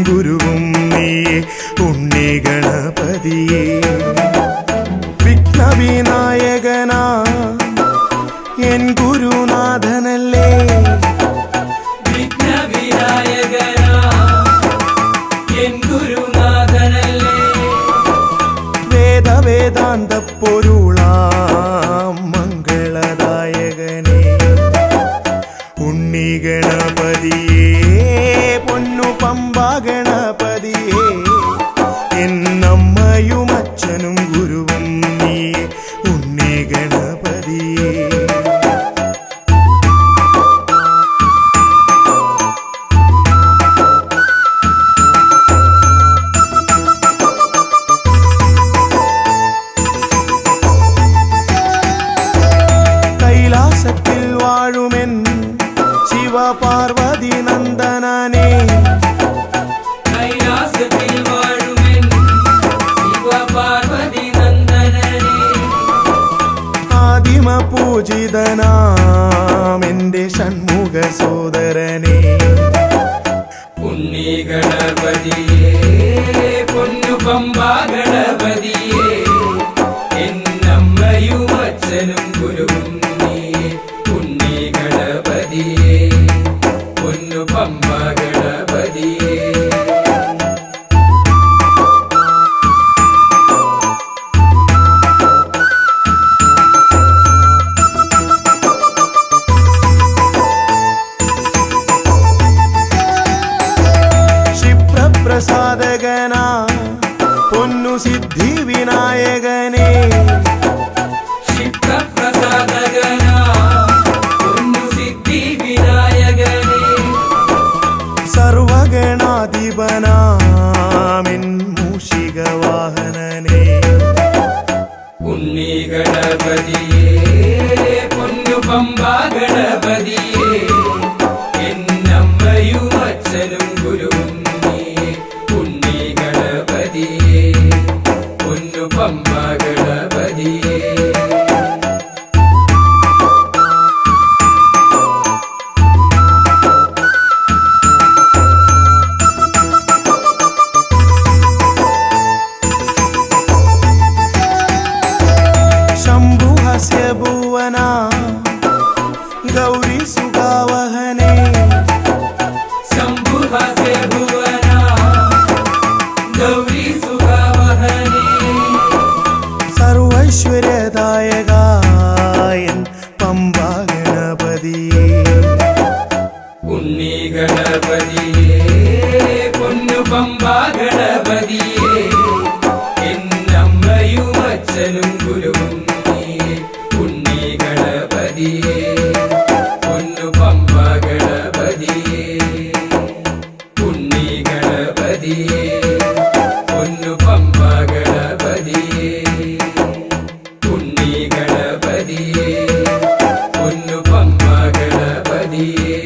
ഗുരുവും നീയേ ഉണ്ണി ഗണപതിയേ. വിഘ്നവിനായകനാ N ഗുരുനാഥനല്ലേ, വിഘ്നവിനായകനാ N ഗുരുനാഥനല്ലേ. വേദവേദാന്ത പൊരുളാം മംഗളദായകനേ ഉണ്ണി ഗണപതിയേ പൊന്നു പമ്പാ ഗണപതിയേ. എന്നമ്മയും അച്ഛനും ഗുരുവും നീയേ ഉണ്ണി ഗണപതിയേ. കൈലാസത്തിൽ വാഴുമെൻ ശിവപാർവതി നന്ദനനേ, കൈലാസത്തിൽ വാഴുമെൻ ശിവപാർവതി നന്ദനനേ. ആദിമ പൂജിതനാം എന്റെ ഷൺമുഖ സോദരനേ ഉണ്ണി ഗണപതിയേ പൊന്നു പമ്പാ ഗണപതിയേ. എന്നമ്മയും അച്ഛനും ഗുരുവും നീയേ ഉണ്ണി ഗണപതിയേ പൊന്നു പമ്പാ ഗണപതിയേ. ക്ഷിപ്രപ്രസാദകനാ പൊന്നു സിദ്ധി വിനായകനേ, ക്ഷിപ്രപ്രസാദകനാ പൊന്നു സിദ്ധി വിനായകനേ. സർവഗണാധിപനാമിൻ മൂഷിക വാഹനനേ ഉണ്ണി ഗണപതിയേ പൊന്നു പമ്പാ ഗണപതിയേ. എന്നമ്മയും അച്ഛനും ഗുരുവും നീയേ ഉണ്ണി ഗണപതിയേ പൊന്നു പമ്പാ ഗണപതിയേ. ശംഭുഹസ്യ ഭുവന ഗൗരി സുഗാവഹനേ, ശംഭുഹസ്യ ഭുവന ഗൗരി സുഗാവഹനേ. സർവൈശ്വര്യദായകായൻ പമ്പാ ഗണപതിയേ ഉണ്ണി ഗണപതിയേ പൊന്നു പമ്പാ ഗണപതിയേ. എന്നമ്മയും അച്ഛനും ഗുരുവും നീയേ ഉണ്ണി ഗണപതിയേ പൊന്നു പമ്പാ ഗണപതിയേ. ഉണ്ണി ഗണപതിയേ പൊന്നു പമ്പാ ഗണപതിയേ. ഉണ്ണി ഗണപതിയേ പൊന്നു പമ്പാ ഗണപതിയേ.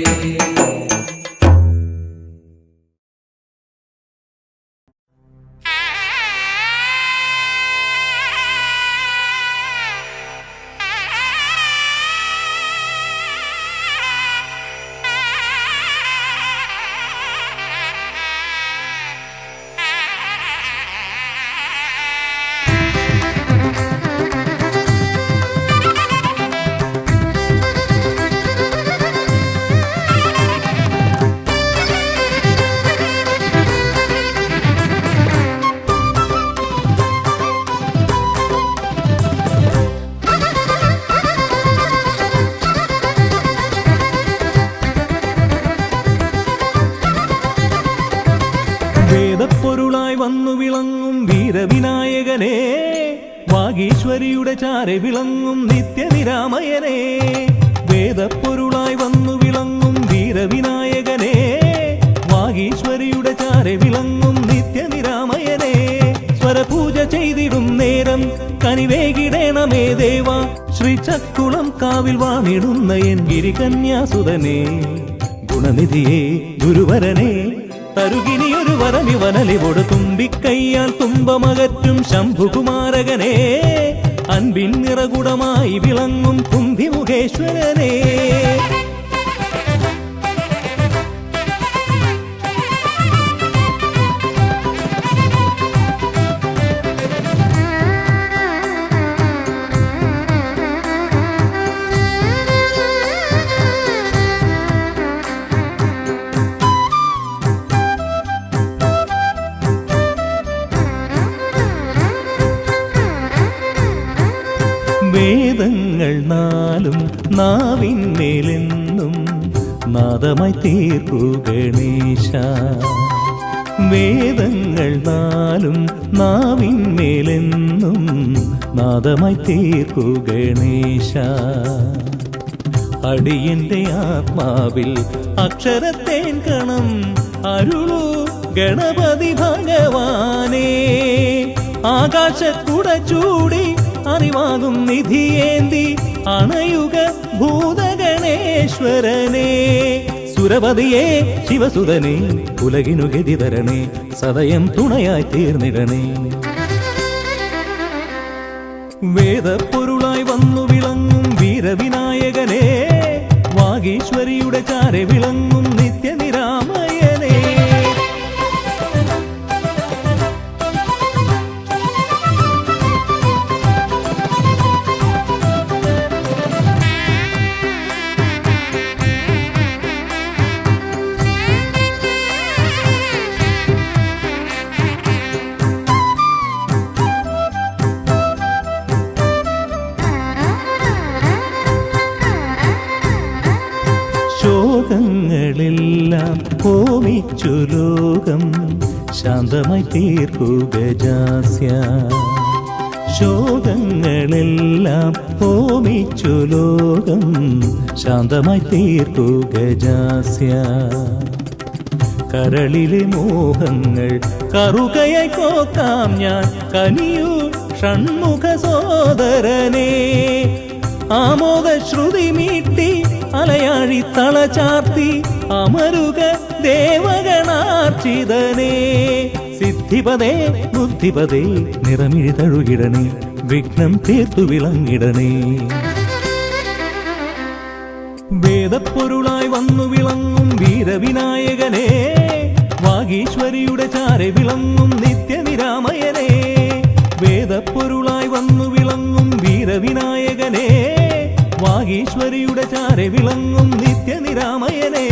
വേദപ്പൊരുളായി വന്നു വിളങ്ങും വീരവിനായകനെ, വാഗീശ്വരിയുടെ ചാരെ വിളങ്ങും നിത്യനിരാമയനെ. വേദപ്പൊരുളായി വന്നു വിളങ്ങും വീരവിനായകനെ, വാഗീശ്വരിയുടെ ചാരെ വിളങ്ങും നിത്യനിരാമയനെ. സ്വരപൂജ ചെയ്തിടും നേരം കനിവേകിടേണമേ ദേവ, ശ്രീചക്കുളം കാവിൽ വാണിടുന്ന എൻ ഗിരികന്യാസുതനെ. ഗുണനിധിയെ ഗുരുവരനെ തരുകിനിയൊരു വരമിവനലിവോട് തുമ്പിക്കയ്യാൽ തുമ്പമകറ്റും ശംഭുകുമാരകനെ, അൻപിൻ നിറകുടമായി വിളങ്ങും കുന്തിമുഖേശ്വരനെ. വേദങ്ങൾ നാലും നാവിന്മേലെന്നും നാദമായി തീർക്കൂ ഗണേശ. വേദങ്ങൾ നാലും നാവിന്മേലെന്നും നാദമായി തീർക്കൂ ഗണേശ. അടിയന്റെ ആത്മാവിൽ അക്ഷരത്തേൻ കണം അരുളൂ ഗണപതി ഭഗവാനേ. ആകാശക്കുട ചൂടി അറിവാകും നിധിയേന്തി അണയുക ഭൂതഗണേശ്വരനെ. സുരപതിയെ ശിവസുതനെ ഉലകിനു ഗതി തരണേ, സദയം തുണയായി തീർന്നിടണേ. വേദപ്പൊരുളായി വന്നു വിളങ്ങും വീരവിനായകനെ, വാഗീശ്വരിയുടെ ചാരെ വിളങ്ങും നിത്യനിരാമയനെ. ശോകങ്ങളെല്ലാം ഹോമിച്ചു ലോകം ശാന്തമായി തീർക്കൂ ഗജാസ്യ. ശോകങ്ങളെല്ലാം ഹോമിച്ചു ലോകം ശാന്തമായി തീർക്കൂ ഗജാസ്യ. കരളിലെ മോഹങ്ങൾ കറുകയായി കോക്കാം ഞാൻ, കനിയൂ ഷൺമുഖ സോദരനെ. ആമോദ ശ്രുതി മീട്ടി അലയാഴി തളചാർത്തി അമരുക ദേവഗണാർച്ചിതനേ. സിദ്ധിപദേ ബുദ്ധിപദേ നിറമിഴി തഴുകിടണേ, വിഘ്നം തീർത്തു വിളങ്ങിടണേ. വേദപ്പൊരുളായി വന്നു വിളങ്ങും വീരവിനായകനെ, വാഗീശ്വരിയുടെ ചാരെ വിളങ്ങും നിത്യനിരാമയനെ. വേദപ്പൊരുളായി വന്നു വിളങ്ങും വീരവിനായകനെ, വാഗീശ്വരിയുടെ ചാരെ വിളങ്ങും നിത്യനിരാമയനെ.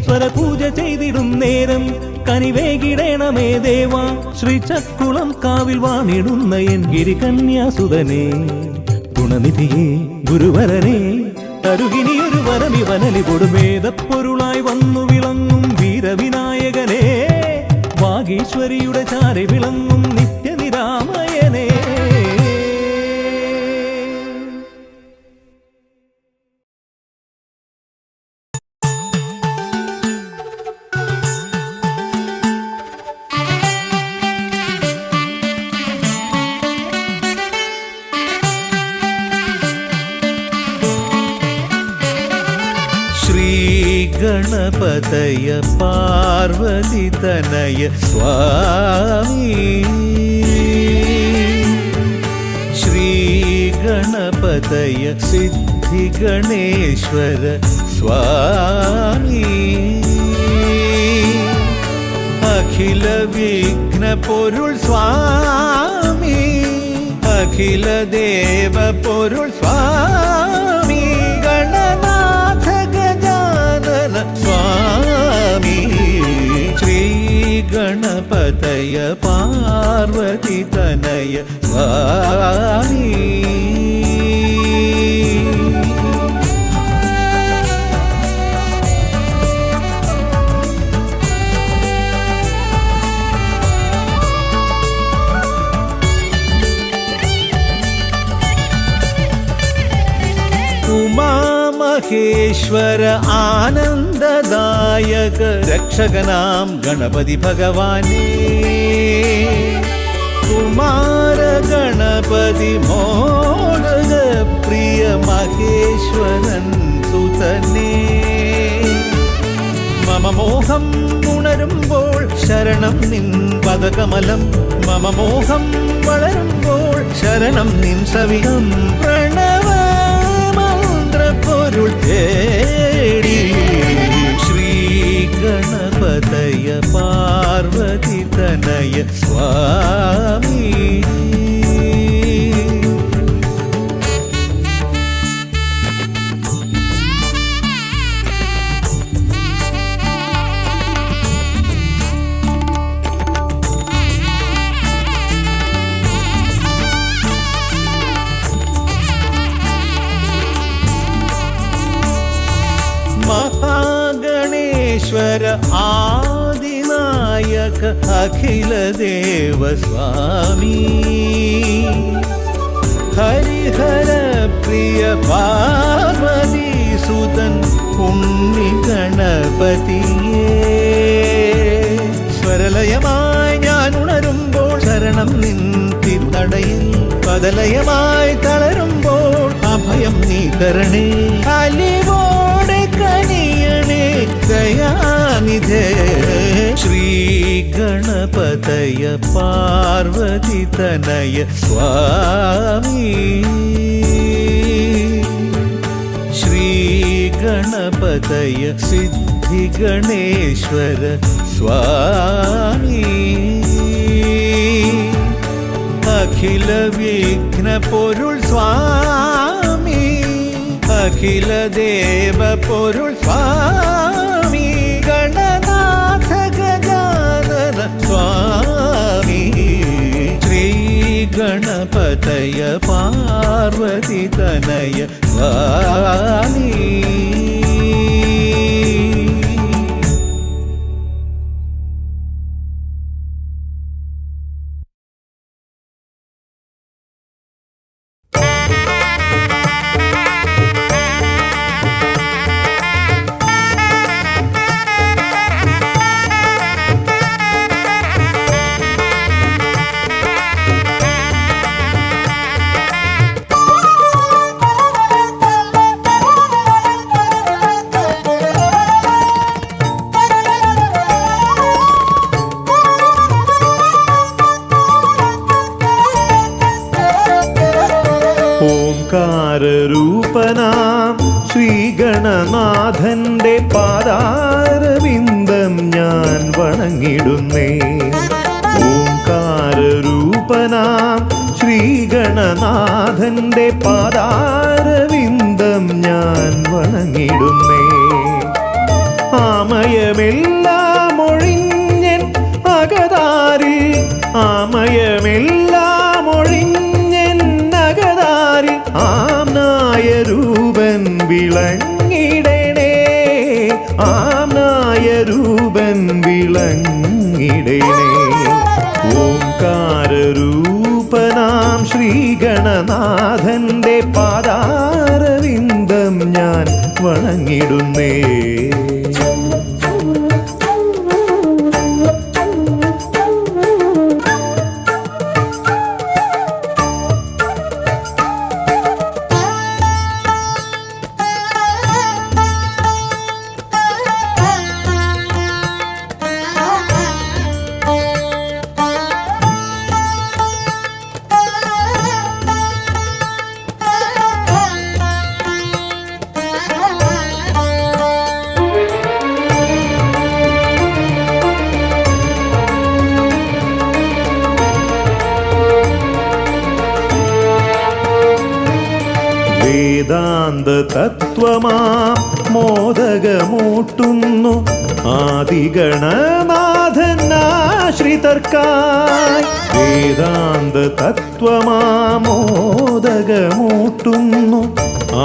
സ്വരപൂജ ചെയ്തിടും നേരം കനിവേകിടേണമേ ദേവ. ശ്രീചക്കുളം കാവിൽ വാണിടുന്ന എൻ ഗിരികന്യാസുതനെ, ഗുണനിധിയെ ഗുരുവരനെ തരുകിനിയൊരു വരമിവനലി കൊടു. വേദപ്പൊരുളായി വന്നു വിളങ്ങും വീരവിനായകനെ, വാഗീശ്വരിയുടെ ചാരെ വിളങ്ങും നിത്യനിരാമയനെ. ഗണപതയ പാർവതി തനയ സ്വാമി. ശ്രീ ഗണപതയ സിദ്ധി ഗണേശ്വര സ്വാമി. അഖില വിഘ്ന പൊരുൾ സ്വാമി, അഖില ദേവ പൊരുൾ സ്വാമി. ഗണനാഥ ഗജാനന സ്വാമി. ശ്രീ ഗണപതയ പാർവതി തനയ സ്വാമി. ഉമാമഹേശ്വര ആനന്ദദായക രക്ഷകനാം ഗണപതി ഭഗവാനേ. കുമാര ഗണപതി മോദക പ്രിയ മഹേശ്വരൻ സുതനേ. മമ മോഹം ഉണരുമ്പോൾ ശരണം നിൻ പദകമലം. മമ മോഹം വളരുമ്പോൾ ശരണം നിൻ സവിധം. പ്രണവ പൊരുൾ തേടി ശ്രീ ഗണപതയ പാർവതി തനയ സ്വാമി. ഈശ്വര ആദിനായക അഖിലദേവ സ്വാമി ഹരിഹര പ്രിയ പാർവതീസുതൻ ഉണ്ണി ഗണപതിയേ സ്വരലയമായി ഞാൻ ഉണരുമ്പോൾ ശരണം നിൻതിരുനടയിൽ പദലയമായി തളരുമ്പോൾ അഭയം നീ തരണേ അലിവോടെ കനിയണേ ദയാനിധേ ശ്രീ ഗണപതയ പാർവതി തനയ സ്വാമി ശ്രീ ഗണപതയ സിദ്ധി ഗണേശ്വര സ്വാമി അഖില വിഘ്ന പൊരുൾ സ്വാമി അഖില ദേവ പൊരുൾ സ്വാമി ഗണനാഥ ഗജാനന സ്വാമി ശ്രീ ഗണപതയ പാർവതി തനയ സ്വാമി ഓംകാരരൂപനാം ശ്രീഗണനാഥന്റെ പാദാരവിന്ദം ഞാൻ വണങ്ങിടുന്നേ ഓംകാരരൂപനാം ശ്രീഗണനാഥന്റെ പാദാരവിന്ദം ഞാൻ വണങ്ങിടുന്നേ ആമയമെല്ലാം ഒഴിഞ്ഞൻ അകതാരിൽ ആമയമെല്ലാം ഒഴിഞ്ഞൻ അകതാരിൽ ആംനായ രൂപൻ വിളങ്ങിടണേ ആംനായ രൂപൻ വിളങ്ങിടണേ ഓംകാരരൂപനാം ശ്രീഗണനാഥന്റെ പാദാരവിന്ദം ഞാൻ വണങ്ങിടുന്നേ വേദാന്ത തത്വമാം മോദകമൂട്ടുന്നു ആദിഗണനാഥനാശ്രിതർക്കായി വേദാന്ത തത്വമാം മോദകമൂട്ടുന്നു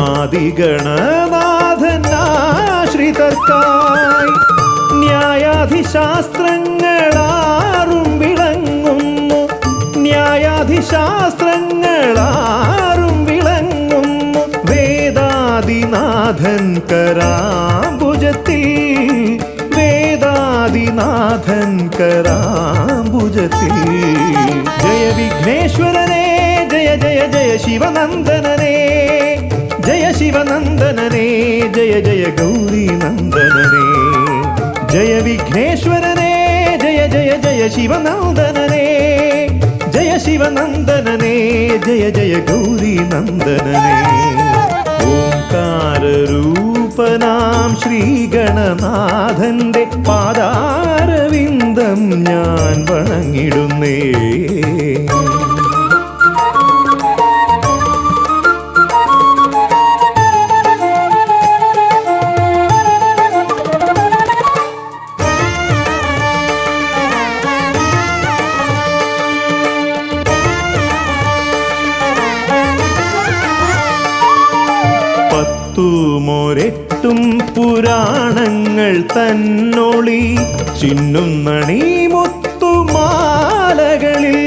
ആദിഗണനാഥനാശ്രിതർക്കായി ന്യായാധിശാസ്ത്രങ്ങളാറും വിളങ്ങുന്നു ന്യായാധിശാസ്ത്രങ്ങളാറും വിളങ്ങുന്നു വേദാദിനാഥൻ കരാംബുജത്തിൽ വേദാദിനാഥൻ കരാംബുജത്തിൽ ജയ വിഘ്നേശ്വരനേ ജയ ജയ ജയ ശിവനന്ദനനേ ജയ ശിവനന്ദനനേ ജയ ജയ ഗൗരീനന്ദനനേ ജയ വിഘ്നേശ്വരനേ ജയ ജയ ജയ ശിവനന്ദനനേ ജയ ശിവനന്ദനനേ ജയ ജയ ഗൗരീനന്ദനനേ ഓംകാരരൂപനാം ശ്രീഗണനാഥന്റെ പാദാരവിന്ദം ഞാൻ വണങ്ങിടുന്നേ പത്തുമൊരെട്ടും പുരാണങ്ങൾ തന്നൊളി ചിന്നുന്നണി മുത്തുമാലകളിൽ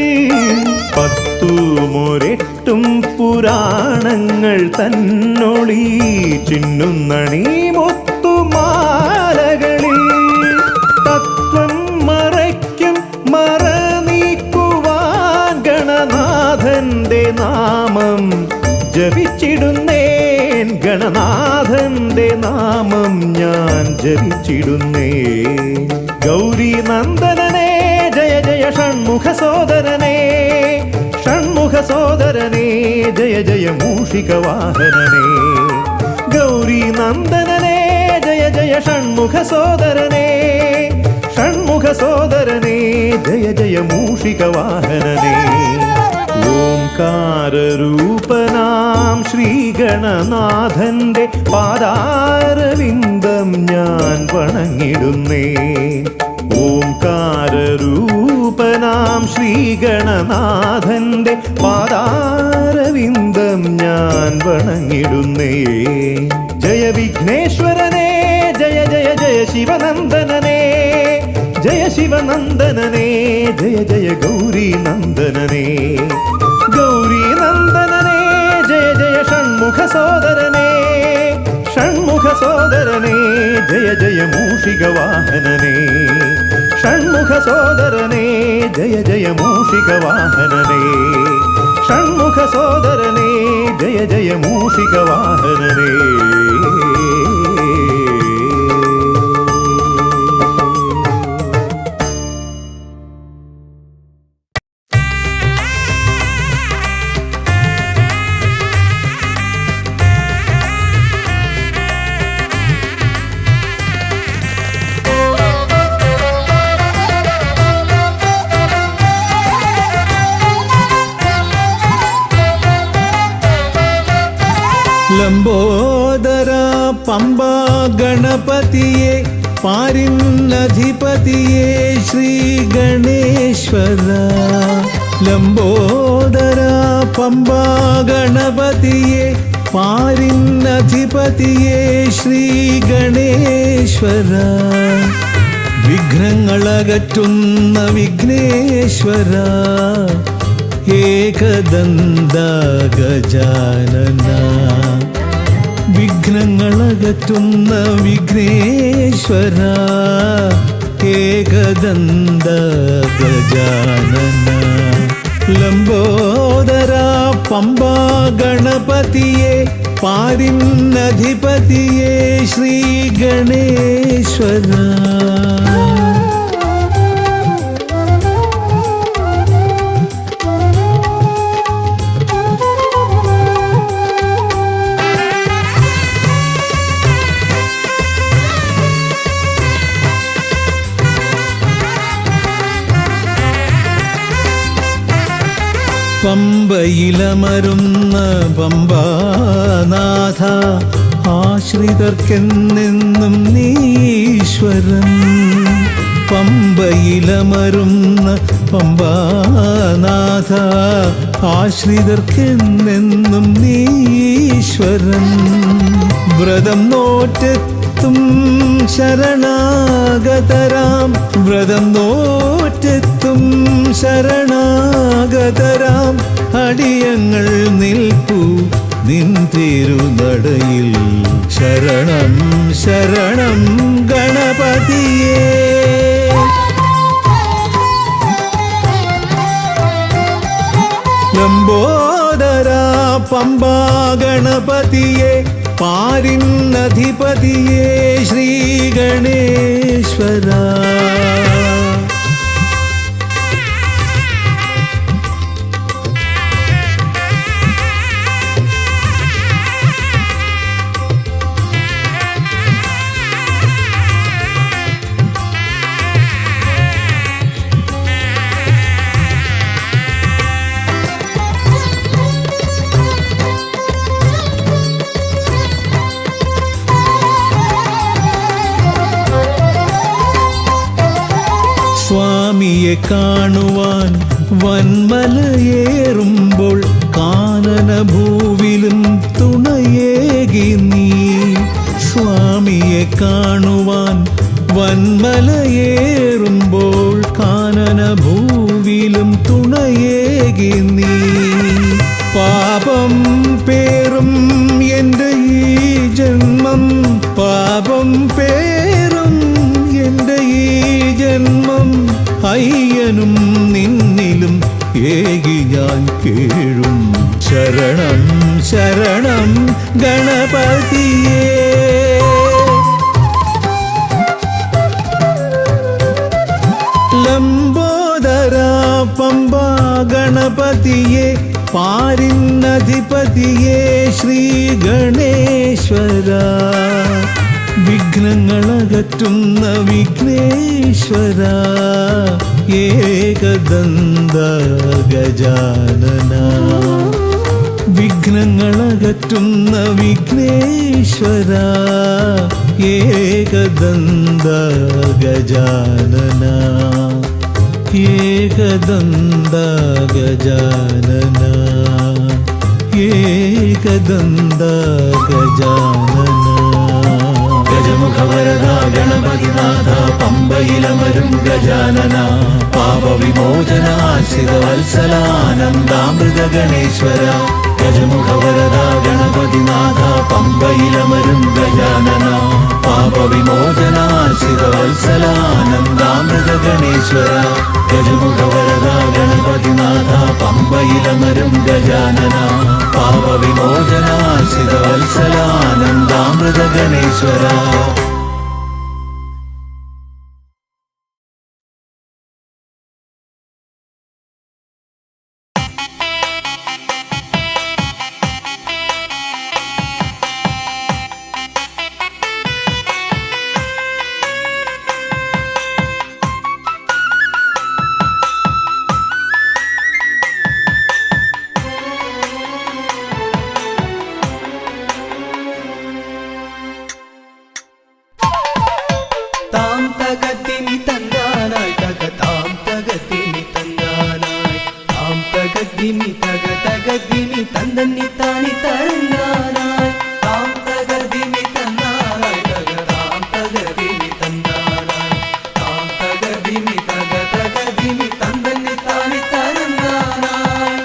പത്തുമൊരെട്ടും പുരാണങ്ങൾ തന്നൊളി ചിന്നുന്നണി മുത്തുമാലകളിൽ തത്വം മറയ്ക്കും മറ നീക്കുവാൻ ഗണനാഥന്റെ നാമം ജപിച്ചിടുന്നേൻ ഗണനാഥന്റെ നാമം ഞാൻ ജപിച്ചിടുന്നേൻ ഗൗരി നന്ദനനേ ജയ ജയ ഷൺമുഖ സോദരനേ ഷൺമുഖ സോദരനേ ജയ ജയ മൂഷിക വാഹനനേ ഗൗരി നന്ദനനേ ജയ ജയ ഷൺമുഖ സോദരനേ ഷൺമുഖ സോദരനേ ജയ ജയ മൂഷിക വാഹനനേ ഓംകാരരൂപനാം ശ്രീഗണനാഥന്റെ പാദാരവിന്ദം ഞാൻ വണങ്ങിടുന്നേ ഓംകാരരൂപനാം ശ്രീഗണനാഥന്റെ പാദാരവിന്ദം ഞാൻ വണങ്ങിടുന്നേ ജയ വിഘ്നേശ്വരനേ ജയ ജയ ജയ ശിവനന്ദനനേ ജയ ശിവനന്ദനനേ ജയ ജയ ഗൗരി നന്ദനനേ ഗൗരി നന്ദനനേ ജയ ജയ ഷൺമുഖ സോദരനേ ഷൺമുഖ സോദരനേ ജയ ജയ മൂഷിക വാഹനനേ ഷൺമുഖ സോദരനേ ജയ ജയ മൂഷിക വാഹനനേ ഷൺമുഖ സോദരനേ ജയ ജയ മൂഷിക വാഹനനേ ലംബോദര പമ്പ ഗണപതിയെ പാരിന്നധിപതിയെ ശ്രീ ഗണേശ്വര ലംബോദര പമ്പ ഗണപതിയെ പാരിന്നധിപതിയെ ശ്രീ ഗണേശ്വര വിഘ്നങ്ങളകറ്റുന്ന വിഘ്നേശ്വര ഏകദന്ത ഗജാനന വിഘ്നങ്ങളകറ്റുന്ന വിഘ്നേശ്വര ഏകദന്ത ഗജാനന ലംബോദര പമ്പ ഗണപതിയെ പാരിന്നധിപതിയെ ശ്രീ ഗണേശ്വര പമ്പയിലമരുന്ന പമ്പാനാഥ ആശ്രിതർക്കെന്നെന്നും നീശ്വരൻ പമ്പയിലമരുന്ന പമ്പാനാഥ ആശ്രിതർക്കെന്നെന്നും നീശ്വരൻ വ്രതം നോറ്റെത്തും ശരണാഗതരാം വ്രതം നോറ്റെത്തും ശരണാഗതരാം അടിയങ്ങൾ നിൽപ്പു നിൻ തിരുനടയിൽ ശരണം ശരണം ഗണപതിയേ ലംബോദര പമ്പ ഗണപതിയെ പാരിന്നധിപതിയെ ശ്രീ ഗണേശ്വര സ്വാമിയെ കാണുവാൻ വന്മലയേറുമ്പോൾ കാനനഭൂവിലും തുണയേകി നീ സ്വാമിയെ കാണുവാൻ വന്മലയേറുമ്പോൾ കാനന ഭൂവിലും തുണയേകി നീ പാപം പേറും എൻ്റെ ഈ ജന്മം പാപം പേറും എൻ്റെ ഈ ജന്മം അയ്യനും നിന്നിലും ഏകി ഞാൻ കേഴും ശരണം ശരണം ഗണപതിയേ ലംബോദര പമ്പ ഗണപതിയേ പാരിന്നധിപതിയേ ശ്രീ ഗണേശ്വര വിഘ്നങ്ങളകറ്റുന്ന വിഘ്നേശ്വര ഏകദന്ത ഗജാനന വിഘ്നങ്ങളകറ്റുന്ന വിഘ്നേശ്വര ഏകദന്ത ഗജാനന ഏകദന്ത ഗജാനന ഏകദന്ത ഗജാനന ഗജമുഖവരദ ഗണപതിനാഥ പമ്പയിലമരും ഗജാനന പാപവിമോചനാശ്രിതവത്സലാനന്ദാമൃത ഗണേശ്വര ഗജമുഖവരദ ഗണപതിനാഥ പമ്പയിലമരും ഗജാനന പാപവിമോചനാശ്രിതവത്സലാനന്ദാമൃത ഗണേശ്വര ഗജമുഖവരദ ഗണപതിനാഥ പമ്പയിലമരും ഗജാനന പാപവിമോചനാശ്രിതവത്സലാനന്ദാമൃത ഗണേശ്വര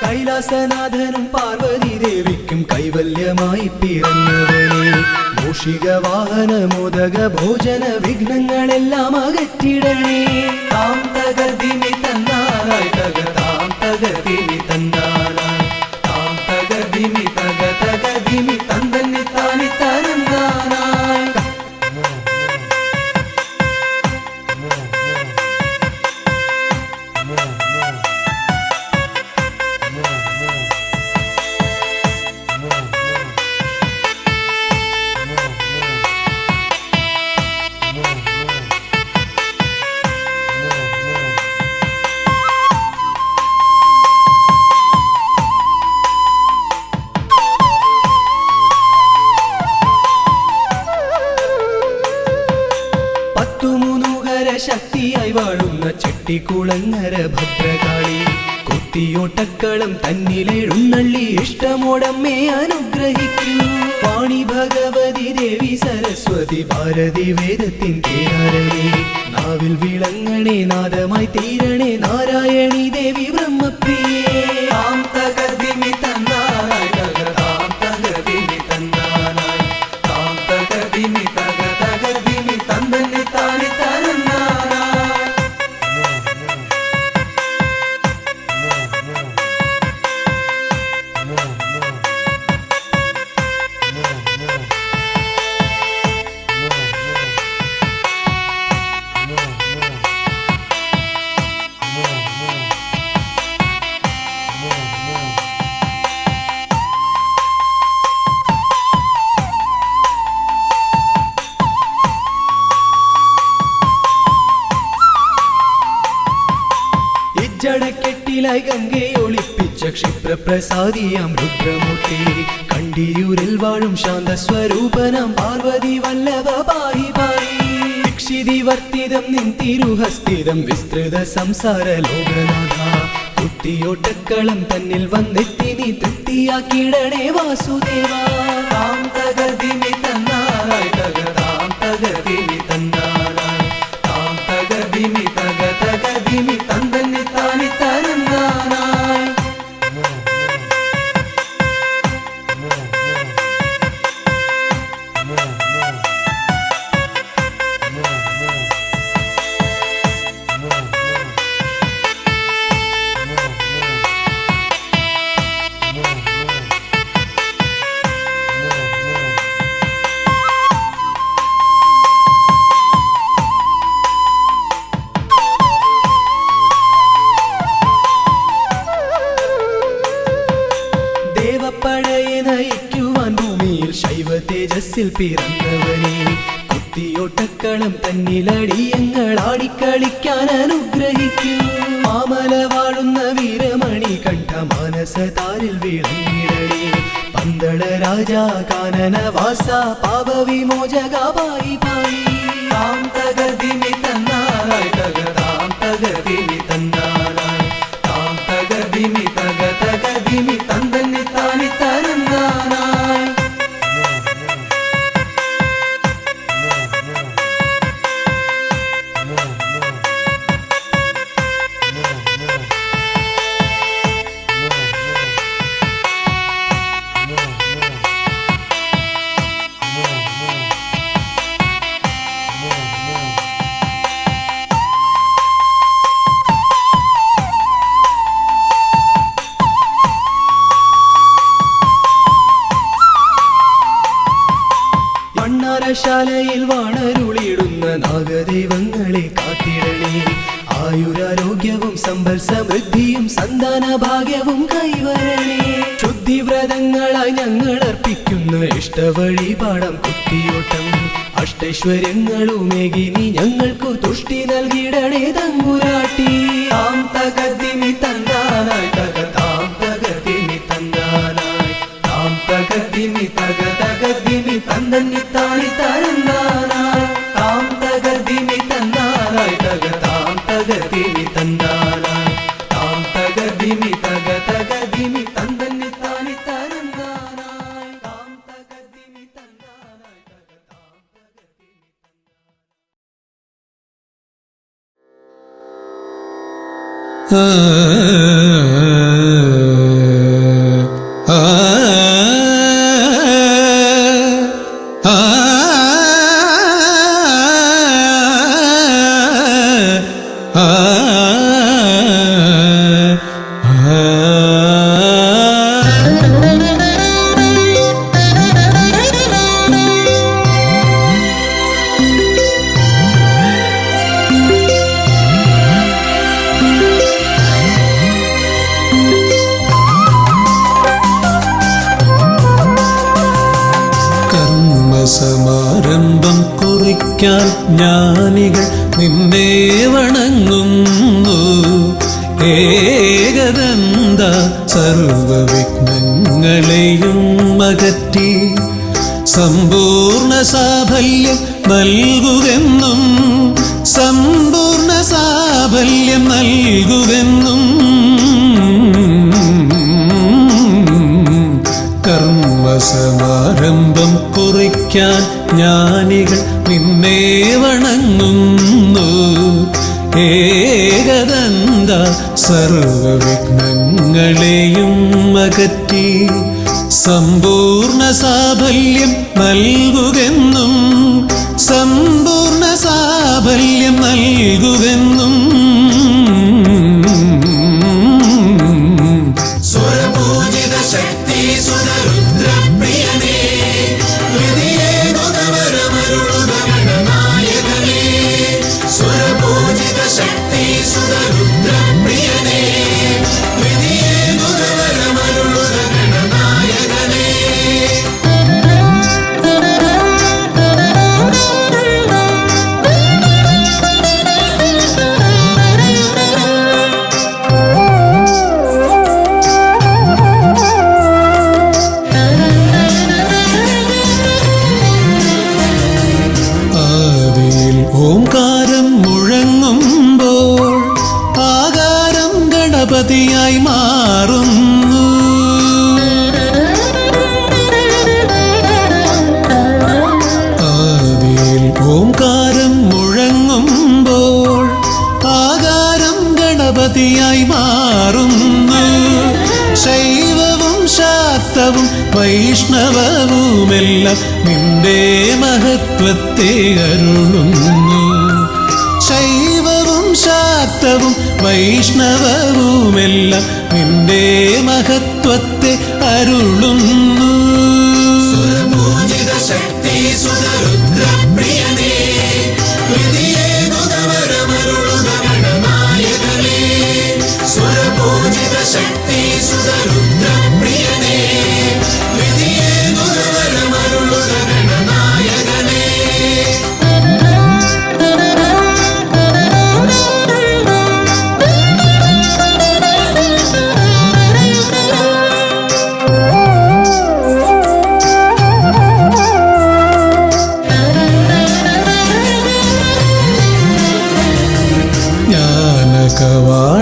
കൈലാസനാഥനും പാർവതി ദേവിക്കും കൈവല്യമായി പിറന്നവനെ മൂഷിക വാഹന മോദക ഭോജന വിഘ്നങ്ങളെല്ലാം അകറ്റിടണേ താം തകർദിമി തന്നാനായി താം തകർദിമി തന്നാനായി താം തകർദിമി തകർദിമി തന്നി താനി തരന്നാനായി ശക്തിയായി വാഴുന്ന ചെട്ടിക്കുളങ്ങര ഭദ്രകാളി കുത്തിയോട്ടക്കളം തന്നിലെഴുന്നള്ളി ഇഷ്ടമോടമ്മേ അനുഗ്രഹിക്കൂ വാണി ഭഗവതി ദേവി സരസ്വതി ഭാരതി വേദത്തിൻ കേരളേ നാവിൽ വിളങ്ങണേ നാദമായി തീരണേ നാരായണി ദേവി ബ്രഹ്മപ്രിയേ താം തകർദിമി തന്നാനായി താം തകർദിമി തന്നാനായി താം തകർദിമി തകർദിമി തന്നി താനി തരന്നാനായി ജടക്കെട്ടിലായി ഗംഗയെ ഒളിപ്പിച്ച ക്ഷിപ്രപ്രസാദിയാം രുദ്രമൂർത്തി കണ്ടിയൂരിൽ വാഴും ശാന്തസ്വരൂപനാം പാർവതി വല്ലഭ പാഹി പാഹി ദീക്ഷിതി വർത്തിതം നിൻ തിരുഹസ്തിതം വിസ്തൃത സംസാര ലോകനാഥ കുത്തിയോട്ടക്കളം തന്നിൽ വന്നെത്തി നീ തൃപ്തിയാക്കിടണേ വാസുദേവ താം തകർദിമി തന്നാനായി താം തകർദിമി തന്നാനായി വയസ്സിൽ പിറന്നവനെ കുത്തിയോട്ടക്കളം തന്നിലടിയങ്ങൾ ആടിക്കളിക്കാൻ അനുഗ്രഹിക്കും. മാമല വാഴുന്ന വീരമണി കണ്ഠ മാനസതാരിൽ വിളങ്ങിടണേ. പന്തള രാജാ കാനന വാസ പാപവിമോചക പായി പായി. താം തകതിമി തന്നാനായി തകതാം തകതിമി തന്നാനായി. താം തകതിമി തക തകതിമി തന്തന്നി താനി തരന്നാനായി. ശാലയിൽ വാണരുളിയിടുന്ന നാഗദൈവങ്ങളെ കാത്തിടണേ. ആയുരാരോഗ്യവും സമ്പൽ സമൃദ്ധിയും സന്താന ഭാഗ്യവും കൈവരണേ. ശുദ്ധിവ്രതങ്ങളായി ഞങ്ങൾ അർപ്പിക്കുന്ന ഇഷ്ടവഴിപാടം കുത്തിയോട്ടം. അഷ്ടൈശ്വര്യങ്ങളുമേകി നീ ഞങ്ങൾക്കു തുഷ്ടി നൽകിടണേ തമ്പുരാട്ടി. താം തകതിമി തന്നാനായി തക താം തകതിമി തന്നാനായി. താം തകതിമി തക തകതിമി തന്തന്നി താനി തരന്നാനായി. താം തകതിമി തന്നാനായി തക താം തകതിമി തന്നാനായി. താം തകതിമി തക തകതിമി തന്തന്നി താനി തരന്നാനായി. താം തകതിമി തന്നാനായി തക താം തകതിമി സമാരംഭം കുറിക്കാൻ ജ്ഞാനികൾ നിന്നെ വണങ്ങുന്നു. ഏകദന്ത സർവവിഘ്നങ്ങളെയും അകറ്റി സമ്പൂർണ്ണ സാഫല്യം നൽകുകെന്നും സമ്പൂർണ്ണ സാഫല്യം നൽകുകെന്നും കർമ്മസമാരംഭം കുറിക്കാൻ ജ്ഞാനികൾ നിന്നെ വണങ്ങുന്നു. ഏകദന്ത സർവവിഘ്നങ്ങളെയും അകറ്റി സമ്പൂർണ്ണ സാഫല്യം നൽകുകെന്നും സമ്പൂർണ്ണ സാഫല്യം നൽകുകെന്നും സ്വരപൂജിത ശക്തി സുതരുദ്രപ്രിയനേ ഹൃദയേ ഗുണവരമരുളുക ഗണനായകനേ. സ്വരപൂജിത ശക്തി സുതരുദ്രപ്രിയനേ ഹൃദയേ ഗുണവരമരുളുക ഗണനായകനേ. ഓംകാരം മുഴങ്ങുമ്പോൾ ആകാരം ഗണപതിയായി മാറുന്നു. ആദിയിൽ ഓംകാരം മുഴങ്ങുമ്പോൾ ആകാരം ഗണപതിയായി മാറുന്നു. ശൈവവും ശാക്തവും വൈഷ്ണവവുമെല്ലാം നിന്റെ മഹത്വത്തെ അരുളുന്നു. ശൈവവും ശാക്തവും വൈഷ്ണവവുമെല്ലാം നിന്റെ മഹത്വത്തെ അരുളുന്നു. സ്വരപൂജിത ശക്തി സുതരുദ്രപ്രിയനേ ഹൃദയേ ഗുണവരമരുളുക ഗണനായകനേ. സ്വരപൂജിത ശക്തി സുതരുദ്രപ്രിയനേ ഹൃദയേ ഗുണവരമരുളുക ഗണനായകനേ.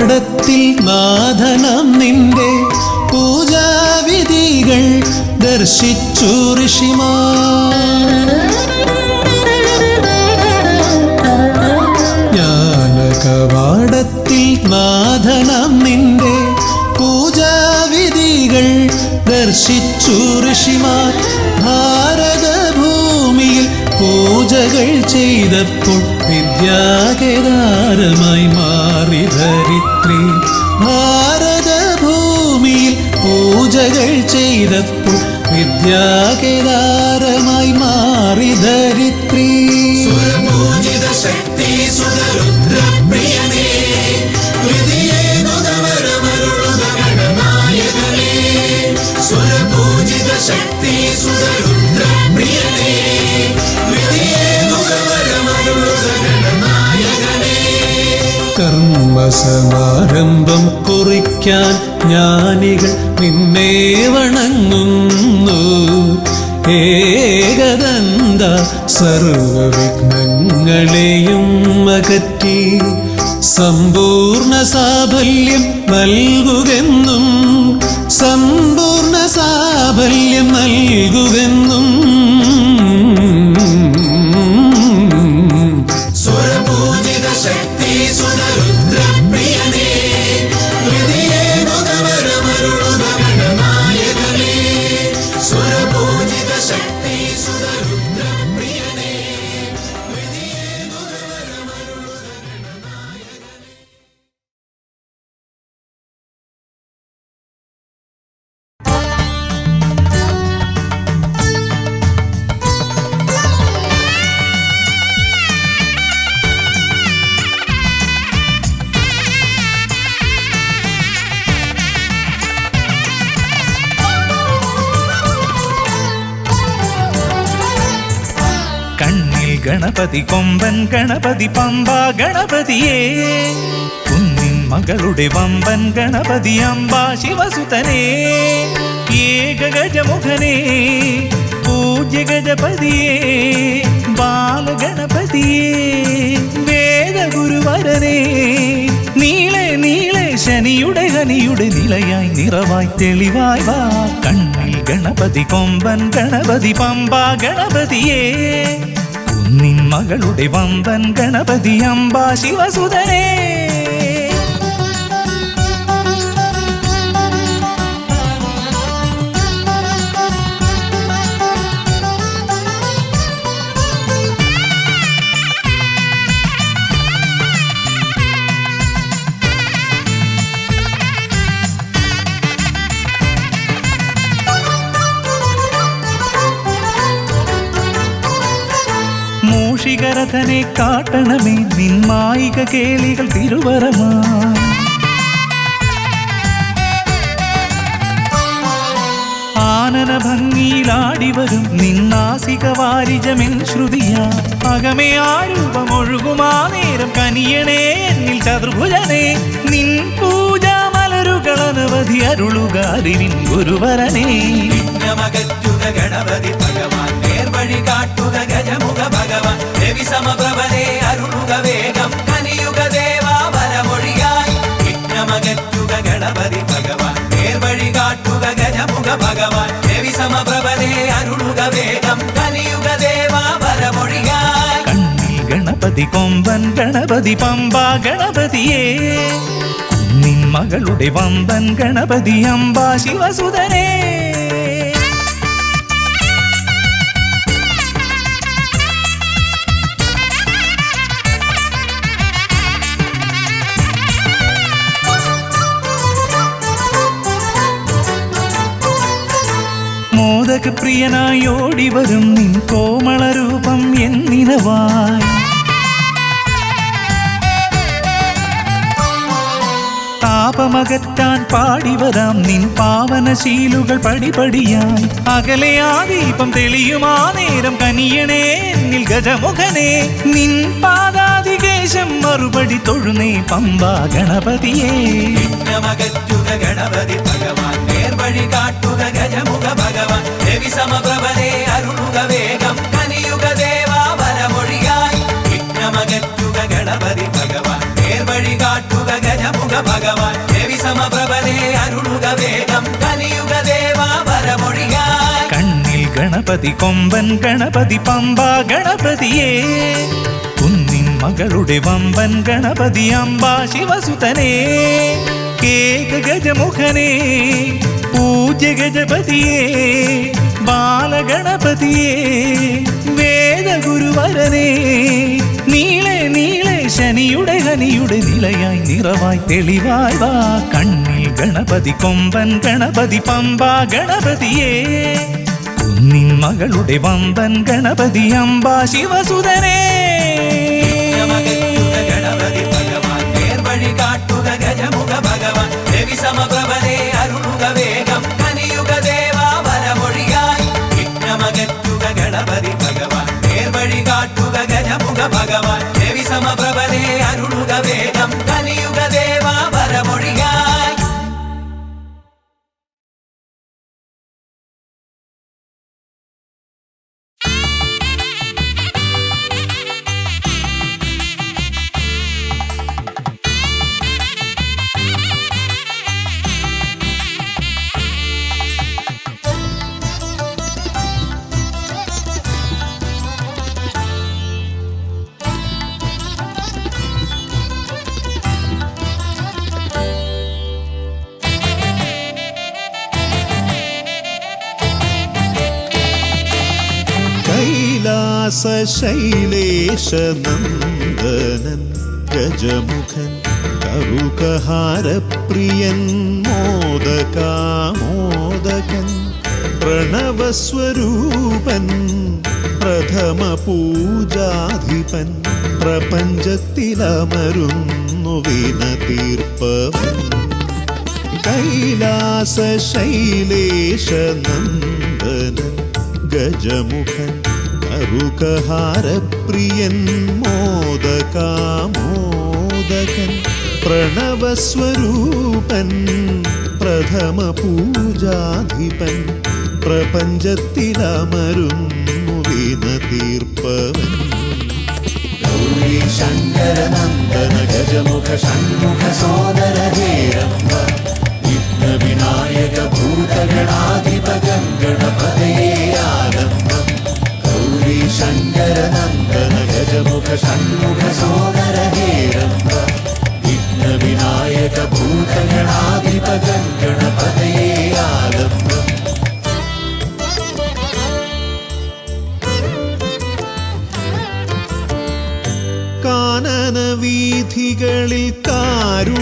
കവാടത്തിൽ നാഥനം നിന്റെ പൂജാവിധികൾ ദർശിച്ചു ഋഷിമാർ. ജ്ഞാനകവാടത്തിൽ നാഥനം നിന്റെ പൂജാവിധികൾ ദർശിച്ചു ഋഷിമാർ. ഭാരതഭൂമിയിൽ പൂജകൾ ചെയ്തപ്പോൾ വിദ്യാകേദാരമായി മാറി ധരിത്രി. ഭാരതഭൂമിയിൽ പൂജകൾ ചെയ്തപ്പോൾ വിദ്യാകേദാരമായി മാറി ധരിത്രി. സുരപൂജിത ശക്തി സുതരുദ്രപ്രിയനേ, സുരപൂജിത ശക്തി സുതരുദ്രപ്രിയനേ, കർമ്മസമാരംഭം കുറിക്കാൻ ജ്ഞാനികൾ നിന്നെ വണങ്ങുന്നു. ഏകദന്ത സർവവിഘ്നങ്ങളെയും അകറ്റി സമ്പൂർണ്ണ സാഫല്യം നൽകുകെന്നും, സമ്പൂർണ്ണ സാഫല്യം നൽകുകെന്നും. സുരപൂജിത ശക്തി സുതരുദ്രപ്രിയനേ, സുരപൂജിത ശക്തി സുതരുദ്രപ്രിയനേ. കണ്ണിൽ ഗണപതി കൊമ്പൻ ഗണപതി പമ്പ ഗണപതിയേ, കുന്നിൻ മകളുടെ വമ്പൻ ഗണപതി അംബ ശിവസുതനേ. ഏകഗജമുഖനേ പൂജ്യ ഗജപതിയേ, ബാലഗണപതിയേ വേദഗുരുവരനേ. നീളെ നീളെ ശനിയുടെ ഹനിയുടെ നിലയായി നിറവായി തെളിവായി വാ. കണ്ണിൽ ഗണപതി കൊമ്പൻ ഗണപതി പമ്പ ഗണപതിയേ, കുന്നിൻ മകളുടെ വമ്പൻ ഗണപതി അംബ ശിവസുതനേ. മൂഷികരഥനെ കാട്ടണമേ നിന്മായിക കേളികൾ തിരുവരമാ. ആനന ഭംഗിയിലാടിവരും നിന്നാസിക വാരിജമെൻ ശ്രുതിയാ. അകമേ ആരൂപമൊഴുകുമാ നേരം കനിയണേ എന്നിൽ ചതുർഭുജനേ. നിൻ പൂജാ മലരുകളനവധി അരുളുകാരിൻ ഗുരുവരനേ. വിഘ്നമകറ്റുക ഗണപതി ഭഗവാൻ, നേർവഴി കാട്ടുക ഗജമുഖ ഭഗവാൻ. രവി സമപ്രഭനെ അരുളുക വേഗം, കനിയുക ദേവാ വരമൊഴിയായി. വിഘ്നമകറ്റുക ഗണപതി ഭഗവാൻ, നേർവഴി കാട്ടുക ഗജമുഖ ഭഗവാൻ. രവി സമപ്രഭനെ അരുളുക വേഗം, കനിയുക ദേവാ വരമൊഴിയായി. കണ്ണിൽ ഗണപതി കൊമ്പൻ ഗണപതി പമ്പ ഗണപതിയേ, കുന്നിൻ മകളുടെ വമ്പൻ ഗണപതി അംബ ശിവസുതനേ. മോദകപ്രിയനായി ഓടിവരും നിൻ കോമളരൂപം എന്നിനവായി. താപമകറ്റാൻ പാടിവരാം നിൻ പാവനശീലുകൾ പടിപടിയായി. അകലെ ആ ദീപം തെളിയുമാ നേരം കനിയണേ എന്നിൽ ഗജമുഖനേ. നിൻ പാദാതികേശം മറുപടി തൊഴുന്നേ പമ്പ ഗണപതിയേ. വിഘ്നമകറ്റുക ഗണപതി ഭഗവാൻ, നേർവഴി കാട്ടുക ഗജമുഖ ഭഗവാൻ. രവി സമപ്രഭനെ അരുളുക വേഗം, കനിയുക ദേവാ വരമൊഴിയായി. വിഘ്നമകറ്റുക ഗണപതി ഭഗവാൻ, നേർവഴി കാട്ടുക ഗജമുഖ ഭഗവാൻ ദേവി സമപ്രഭനെ അരുളുക വേഗം കനിയുക ദേവാ വരമൊഴിയായി കണ്ണിൽ ഗണപതി കൊമ്പൻ ഗണപതി പമ്പ ഗണപതിയേ കുന്നിൻ മകളുടെ വമ്പൻ ഗണപതി അമ്പ ശിവസുതനേ കേക ഗജമുഖനേ പൂജ്യ ഗജപതിയേ ബാലഗണപതിയേ വേദഗുരുവരനേ നീളെ നീളെ ശനിയുടെ ഹനിയുടെ നിലയായി നിറവായി തെളിവായി വാ കണ്ണിൽ ഗണപതി കൊമ്പൻ ഗണപതി പമ്പ ഗണപതിയേ കുന്നിൻ മകളുടെ വമ്പൻ ഗണപതി അമ്പ ശിവസുതനേ ഗണപതി ഭഗവാൻ നേർവഴി കാട്ടുക ഗജമുഖ ഭഗവാൻ ദേവി സമപ്രഭനെ അരുളുക വേഗം കനിയുക ദേവാ വരമൊഴിയായി വിഘ്നമകറ്റുക ഗണപതി ഭഗവാൻ നേർവഴി കാട്ടുക ഗജമുഖ ഭഗവാൻ ദേവി സമപ്രഭനെ അരുളുക വേഗം കനിയുക ദേവാ വരമൊഴിയായി ശൈലേശനന്ദനൻ ഗജമുഖൻ കറുകഹാരപ്രിയൻ മോദകാമോദകൻ പ്രണവസ്വരൂപൻ പ്രഥമ പൂജാധിപൻ പ്രപഞ്ചത്തിലമരുന്നു വിനതീർപ്പവൻ കൈലാസശൈലേശനന്ദനൻ ഗജമുഖൻ കറുകഹാരപ്രിയൻ മോദകാമോദകൻ പ്രണവസ്വരൂപൻ പ്രഥമ പൂജാധിപൻ പ്രപഞ്ചത്തിലമരുന്നു വിനതീർപ്പവൻ ഗൗരീ ശങ്കരനന്ദന ഗജമുഖ ഷൺമുഖ സോദര ഹേരംബ വിഘ്ന വിനായക ഭൂതഗണാധിപ ഗണപതയേ ആലംബം ഗൗരീ ശങ്കരനന്ദന ഗജമുഖ ഷൺമുഖ സോദര ഹേരംബ വിഘ്ന വിനായക ഭൂതഗണാധിപ ഗണപതയേ ആലംബം കാനന വീഥികളിൽ കാരുണ്യമരുളുന്നു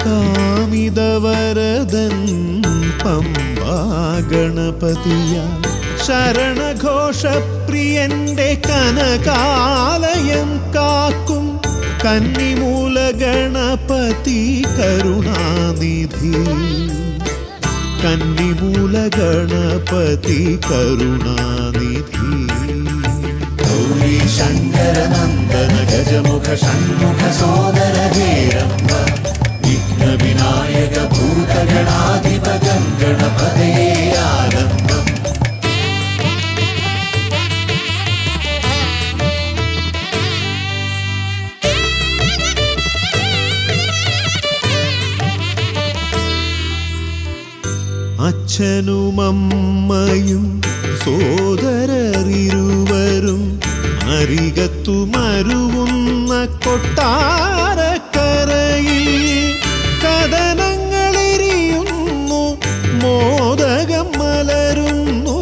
കാമിതവരദൻ പമ്പാ ഗണപതിയ ശരണഘോഷപ്രിയന്റെ കനകാലയം കാക്കും കന്നിമൂല ഗണപതി കരുണാനിധി കന്നിമൂല ഗണപതി കരുണാനിധി ഗൗരീ ശങ്കരനന്ദന ഗജമുഖ ഷൺമുഖ സോദര ഹേരംബ വിഘ്ന വിനായക ഭൂതഗണാധിപ ഗണപതയേ ആലംബം അച്ഛനുമമ്മയും സോദരരിരുവരും അരികത്തു മരുവുന്ന കൊട്ടാരക്കരയിൽ കഥനങ്ങളെരിയുന്നു മോദകം മലരുന്നു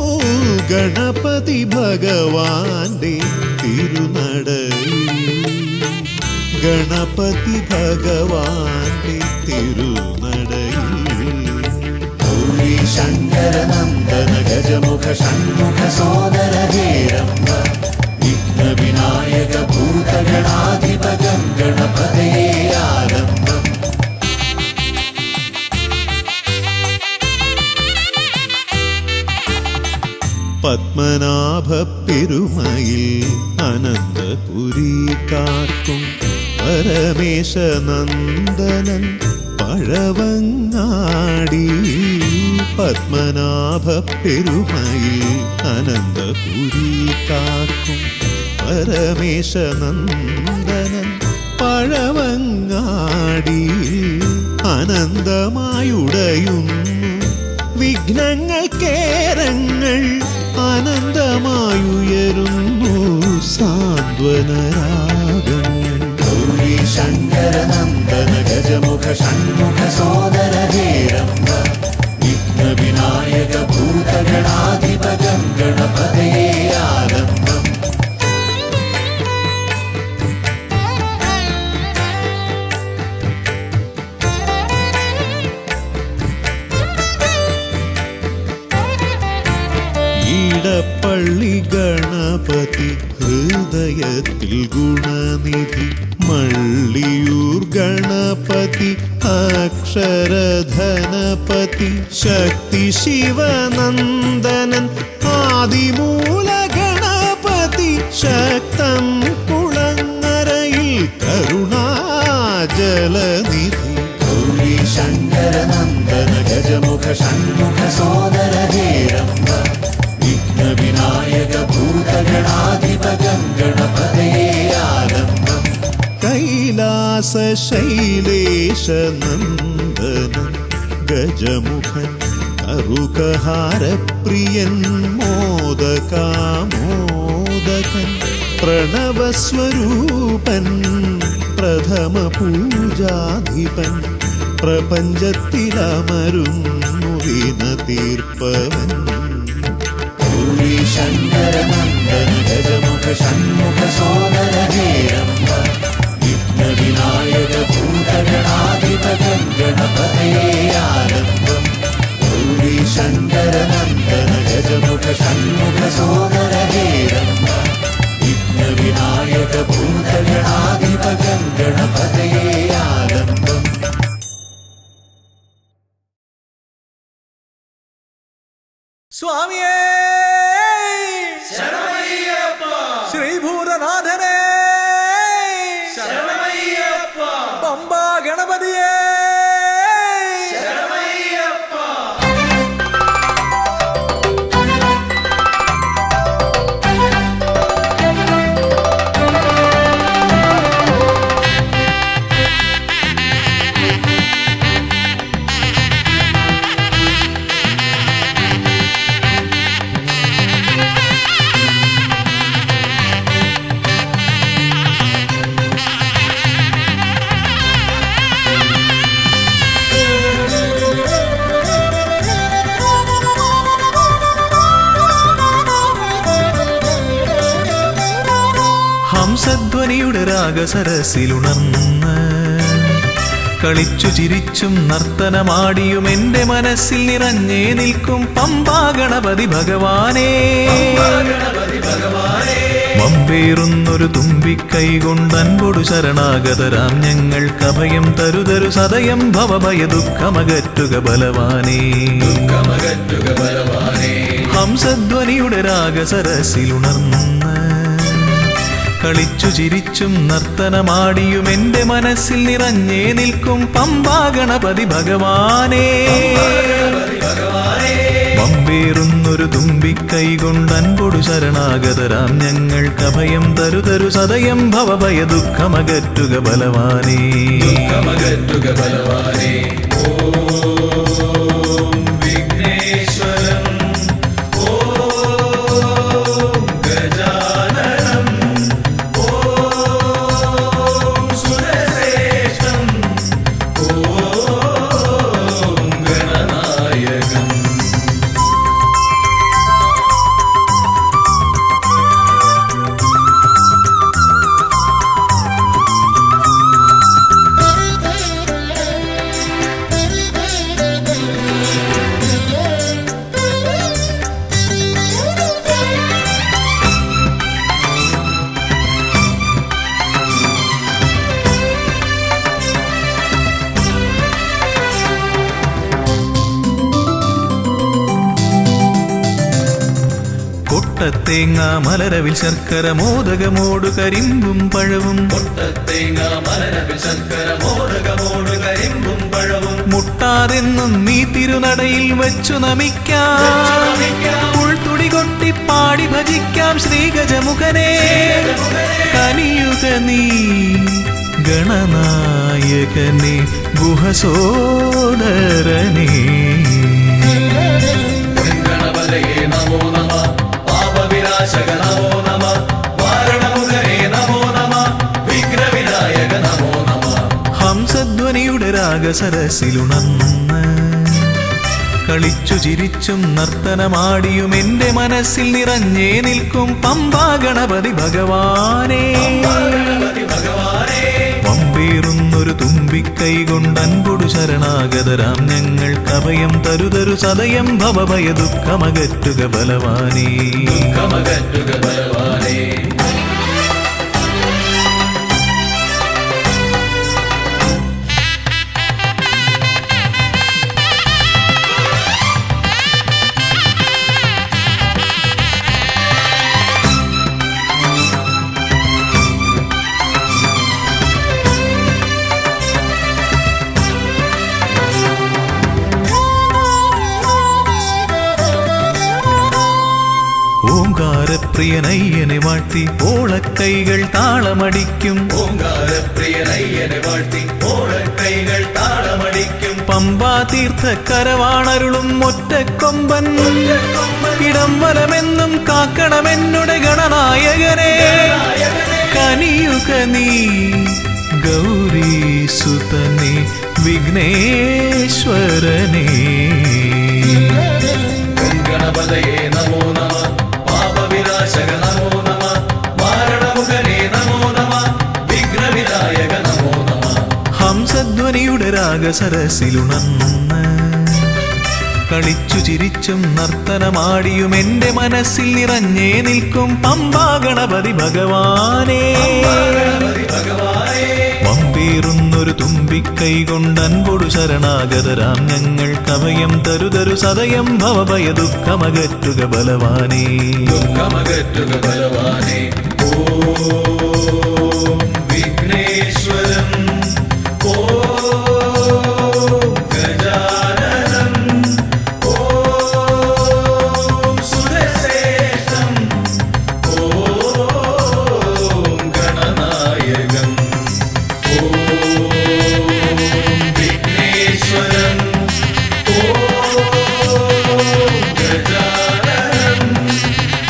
ഗണപതി ഭഗവാന്റെ തിരുനടയിൽ ഗണപതി ഭഗവാന്റെ തിരുനടയിൽ ഗൗരീ ശങ്കരനന്ദന ഗജമുഖ ഷൺമുഖ സോദര ഹേരംബ വിഘ്ന വിനായക ഭൂതഗണാധിപ ഗണപതയേ ആലംബം പത്മനാഭ പെരുമയിൽ അനന്തപുരി കാക്കും പരമേശനന്ദനൻ പഴവങ്ങാടി പത്മനാഭ പെരുമയിൽ അനന്തപുരി കാക്കും പരമേശനന്ദനൻ പഴവങ്ങാടിയിൽ അനന്തമായുടയുന്നു വിഘ്നങ്ങൾ കേരങ്ങൾ അനന്തമായുയരുന്നു സാന്ത്വനരാഗങ്ങൾ ഗൗരി ശങ്കര നന്ദന ഗജമുഖ ഷൺമുഖ സോദര ഹേരംബ വിഘ്ന വിനായക ഭൂതഗണാധിപകം ഗണപതയേ ആലംബം ഈടപ്പള്ളി ഗണപതി ഹൃദയത്തിൽ ഗുണനിധി മള്ളിയൂർ ഗണപതി അക്ഷരധനപതി ശക്തി ശിവനന്ദനൻ ആദിമൂല ഗണപതി ശക്തം കുളങ്ങരയിൽ കരുണാജലനിധി ഗൗരി ശങ്കര നന്ദന ഗജമുഖ ഷൺമുഖ സോദര ഹേരംബ വിഘ്ന വിനായക ഭൂതഗണാധിപകം ഗണപതയേ ആലംബം കൈലാസ ശൈലേശ നന്ദനൻ ഗജമുഖൻ അറുകഹാരപ്രിയൻ മോദകാമോദകൻ പ്രണവസ്വരൂപൻ പ്രഥമ പൂജാധിപൻ പ്രപഞ്ചത്തിലമരുന്നു വിന തീർപ്പവൻ ഗൗരി ശങ്കര നന്ദന ഗജമുഖ ഷൺമുഖ സോദര ഹേരംബ വിഘ്ന വിനായക ഭൂതഗണാധിപകം ഗണപതയേ ആലംബം ഗൗരി ശങ്കര നന്ദന ഗജമുഖ ഷൺമുഖ സോദര ഹേരംബ വിഘ്ന വിനായക ഭൂതഗണാധിപകം ഗണപതയേ ആലംബം സ്വാമിയേ ശ്രീഭൂതനാഥനേ പമ്പാ ഗണപതിയേ ഹംസധ്വനിയുടെ രാഗസരസിലുണർന്ന് കളിച്ചു ചിരിച്ചും നർത്തനമാടിയും എൻ്റെ മനസ്സിൽ നിറഞ്ഞേ നിൽക്കും പമ്പാ ഗണപതി ഭഗവാനേ വമ്പേറുന്നൊരു തുമ്പിക്കൈ കൊണ്ടൻപൊടു ശരണാഗതരാം ഞങ്ങൾക്ക് അഭയം തരുതരു സദയം ഭവഭയ ദുഃഖമകറ്റുക ബലവാനേ ഹംസധ്വനിയുടെ രാഗസരസിലുണർന്ന് കളിച്ചു ചിരിച്ചും നർത്തനമാടിയും എൻ്റെ മനസ്സിൽ നിറഞ്ഞേ നിൽക്കും പമ്പാ ഗണപതി ഭഗവാനേ വമ്പേറുന്നൊരു തുമ്പിക്കൈ കൊണ്ടൻപൊടു ശരണാഗതരാം ഞങ്ങൾക്ക് അഭയം തരുതരു സദയം ഭവഭയ ദുഃഖമകറ്റുക ബലവാനേ ഓം വിഘ്നേശ്വരം ഓം ഗജാനനം ഓം സുരശ്രേഷ്ഠം ഓം ഗണനായകം കൊട്ടത്തേങ്ങ മലരവിൽ ശർക്കര മോദകമോടു കരിമ്പും പഴവും മുട്ടാതെന്നും നീ തിരുനടയിൽ വെച്ചു നമിക്കാം പുൾത്തുടി കൊട്ടി പാടി ഭജിക്കാം ശ്രീഗജമുഖനെ കനിയുക നീ ഗണനായകനെ ഗുഹസോദരനേ. ഗണപതയേ നമോ നമ, പാപവിനാശക നമോ നമ, വാരണമുഖനേ നമോ നമ, വിഘ്നവിനായക നമോ നമ. ഹംസധ്വനിയുടെ രാഗസരസിലുണർന്ന് കളിച്ചു ചിരിച്ചും നർത്തനമാടിയും എന്റെ മനസ്സിൽ നിറഞ്ഞേ നിൽക്കും പമ്പാ ഗണപതി ഭഗവാനേ. പമ്പേറുന്നൊരു തുമ്പിക്കൈ കൊണ്ടൻപൊടു ശരണാഗതരാം ഞങ്ങൾക്ക് അഭയം തരുതരു സദയം ഭവഭയ ദുഃഖമകറ്റുക ബലവാനേ. ഓംകാരപ്രിയനയ്യനെ വാഴ്ത്തി ഓളക്കൈകൾ താളമടിക്കും. ഓംകാരപ്രിയനയ്യനെ വാഴ്ത്തി ഓളക്കൈകൾ താളമടിക്കും. പമ്പാ തീർത്ഥക്കരവാണരുളും ഒറ്റക്കൊമ്പൻ ഇടം വലമെന്നും കാക്കണമെന്നുടെ ഗണനായകനെ. കനിയുക നീ ഗൗരീസുതനെ വിഘ്നേശ്വരനേ. ഗണപതയേ നമോ നമ, പാപവിനാശക നമോ നമ, വാരണമുഖനേ നമോ നമ, വിഘ്നവിനായക നമോ നമ. ഹംസധ്വനിയുടെ രാഗസരസിലുണർന്ന് കളിച്ചു ചിരിച്ചും നർത്തനമാടിയും എന്റെ മനസ്സിൽ നിറഞ്ഞേ നിൽക്കും പമ്പാ ഗണപതി ഭഗവാനേ. പമ്പേറുന്നൊരു തുമ്പിക്കൈ കൊണ്ടൻപൊടു ശരണാഗതരാം ഞങ്ങൾക്ക് അഭയം തരുതരു സദയം ഭവഭയ ദുഃഖമകറ്റുക ബലവാനേ. ഓം വിഘ്നേശ്വരം, ഓം ഗജാനനം, ഓം സുരശ്രേഷ്ഠം, ഓം ഗണനായകം. ഓം വിഘ്നേശ്വരം, ഓം ഗജാനനം,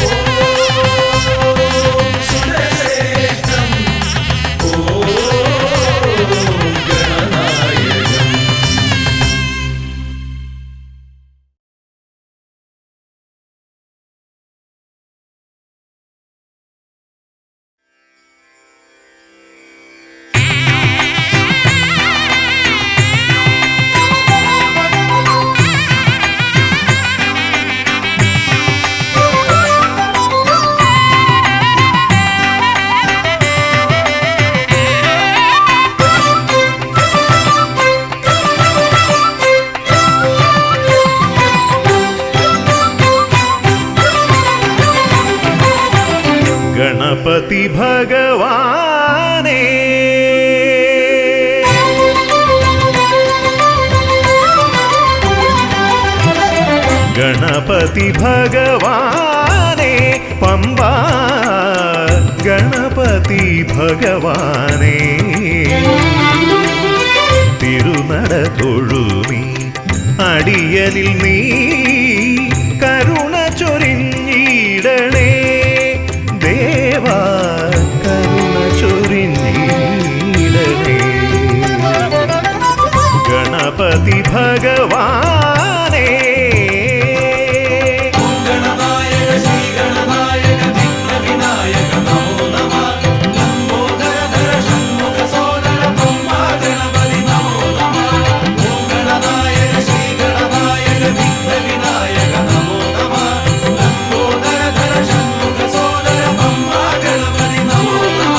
ഓം സുരശ്രേഷ്ഠം, ഓം ഗണനായകം. ഗണപതി ഭഗവാനേ. ഗണപതി ഭഗവാനേ പമ്പാ ഗണപതി ഭഗവാനേ. തിരുനട തൊഴുമീ അടിയനിൽ നീ കരുണ ചൊരിഞ്ഞിടണേ ദേവാ, കരുണ ചൊരിഞ്ഞിടണേ. ഗണപതി ഭഗവാനേ. ഗണനായക ശ്രീ ഗണനായക വിഘ്നവിനായക നമോ നമ, ലംബോദരധര ഷണ്മുഖ സോദര പമ്പാ ഗണപതി നമോ നമ. ഓം ഗണനായക ശ്രീ ഗണനായക വിഘ്നവിനായക നമോ നമ, ലംബോദരധര ഷണ്മുഖ സോദര പമ്പാ ഗണപതി നമോ നമ.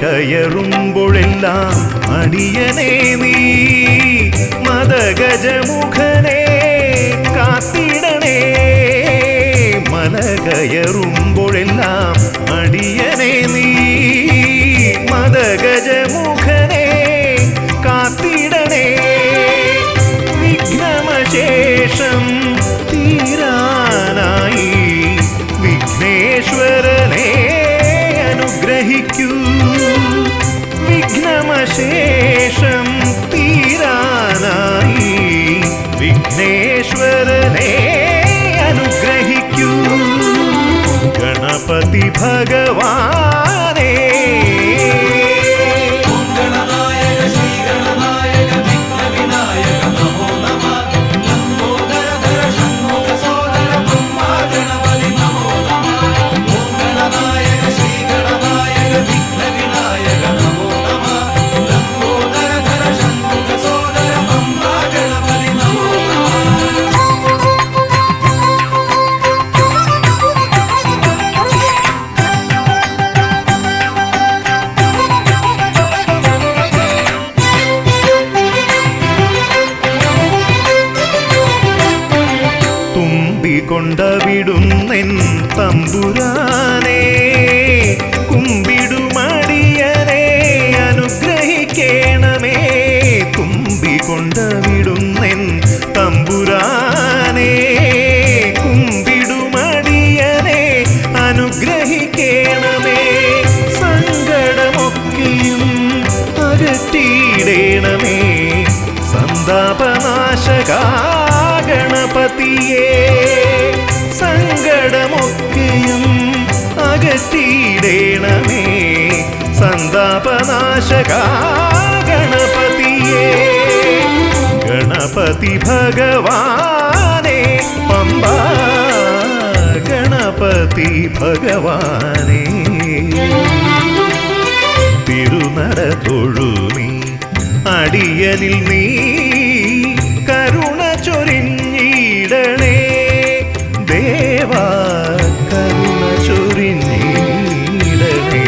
കയറുമ്പോഴെല്ലാം അടിയനേ നീ മദഗജമുഖനെ കാത്തിടണേ. മല കയറുമ്പോഴെല്ലാം അടിയനേ നീ മദഗജമുഖനെ കാത്തിടണേ വിഘ്നമശേഷം തീരാനായി വിഘ്നേശ്വരനെ അനുഗ്രഹിക്കൂ വിഘ്നമശേഷം തീരാനായി വിഘ്നേശ്വരനെ അനുഗ്രഹിക്കൂ ഗണപതി ഭഗവാനേ ഗണനായക ശ്രീഗണനായക വിഘ്നവിനായക നമോ നമഃ ലംബോദരധര ഷണ്മുഖ സോദര ബ്രഹ്മാ ഗണപതി നമോ നമഃ ഓം ഗണനായക ശ്രീഗണനായക വിഘ്നവിനായക നമോ നമഃ ലംബോദരധര ഷണ്മുഖ സോദര ബ്രഹ്മാ ഗണപതി നമോ നമഃ തുമ്പികൊണ്ടവിടുന്നെൻ തമ്പുരാനെ കുമ്പിടുമടിയനെ അനുഗ്രഹിക്കണമേ തുമ്പികൊണ്ടവിടുന്നെൻ തമ്പുരാനെ കുമ്പിടുമടിയനെ അനുഗ്രഹിക്കണമേ സങ്കടമൊക്കെയും അകറ്റിയിടണമേ സന്താപനാശക ഗണപതിയേ സങ്കടമൊക്കെയും അകറ്റിയിടണമേ സന്താപനാശക ഗണപതിയേ ഗണപതി ഭഗവാനേ പമ്പ ഗണപതി ഭഗവാനേ തിരുനട തൊഴുമീ അടിയനിൽ നീ കരുണ ചൊരിഞ്ഞിടണേ ദേവാ കരുണ ചൊരിഞ്ഞിടണേ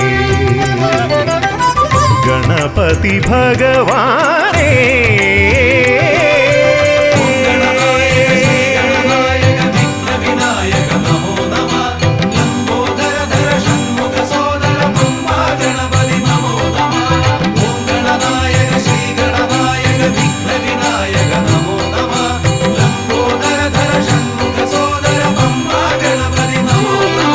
ഗണപതി ഭഗവാനേ ഗണനായക ശ്രീഗണനായക വിഘ്നവിനായക നമോ നമഃ ലംബോദരധര ഷണ്മുഖ സോദര ബ്രഹ്മാ ഗണപതി നമോ നമഃ ഓം ഗണനായക ശ്രീഗണനായക വിഘ്നവിനായക നമോ നമഃ ലംബോദരധര ഷണ്മുഖ സോദര ബ്രഹ്മാ ഗണപതി നമോ നമഃ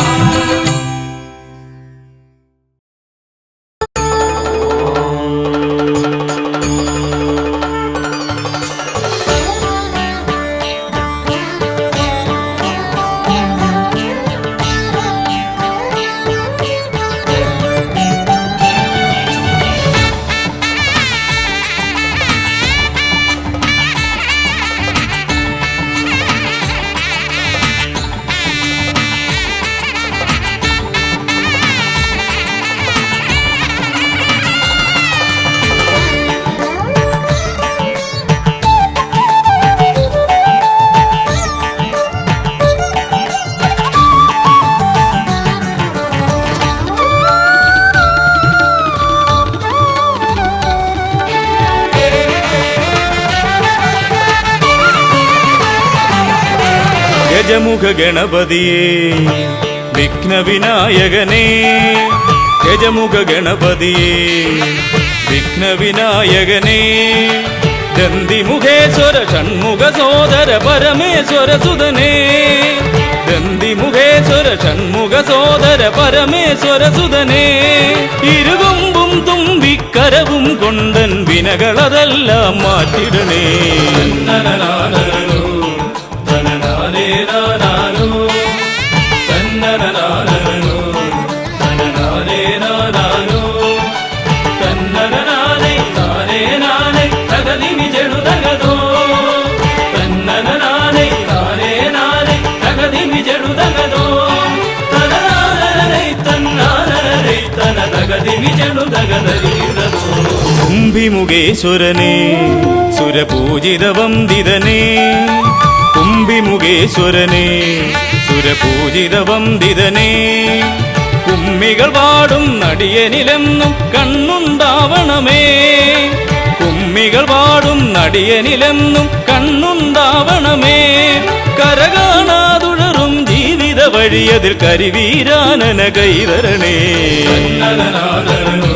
ഗജമുഖ ഗണപതിയേ വിഘ്നവിനായകനേ ഗജമുഖ ഗണപതിയേ വിഘ്നവിനായകനേ ദന്തിമുഖേശ്വര ഷൺമുഖ സോദര പരമേശ്വര സുതനേ ദന്തിമുഖേശ്വര ഷൺമുഖ സോദര പരമേശ്വര സുതനേ ഇരുകൊമ്പും തുമ്പിക്കരവും കൊണ്ടൻ വിനകളതെല്ലാം മാറ്റിടണേ കുംഭിമുഖേശ്വരനേ സുരപൂജിതവന്ദിതനേ കുംഭിമുഖേശ്വരനേ സുരപൂജിതവന്ദിതനേ കുമ്മികൾ പാടും നടിയനിലെന്നും കണ്ണുണ്ടാവണമേ കുമ്മികൾ പാടും നടിയനിലെന്നും കണ്ണുണ്ടാവണമേ കരകാണാതുഴറും ജീവിത വഴിയതിൽ കരിവീരാനന കൈതരണേ. തന്നനനാനനോ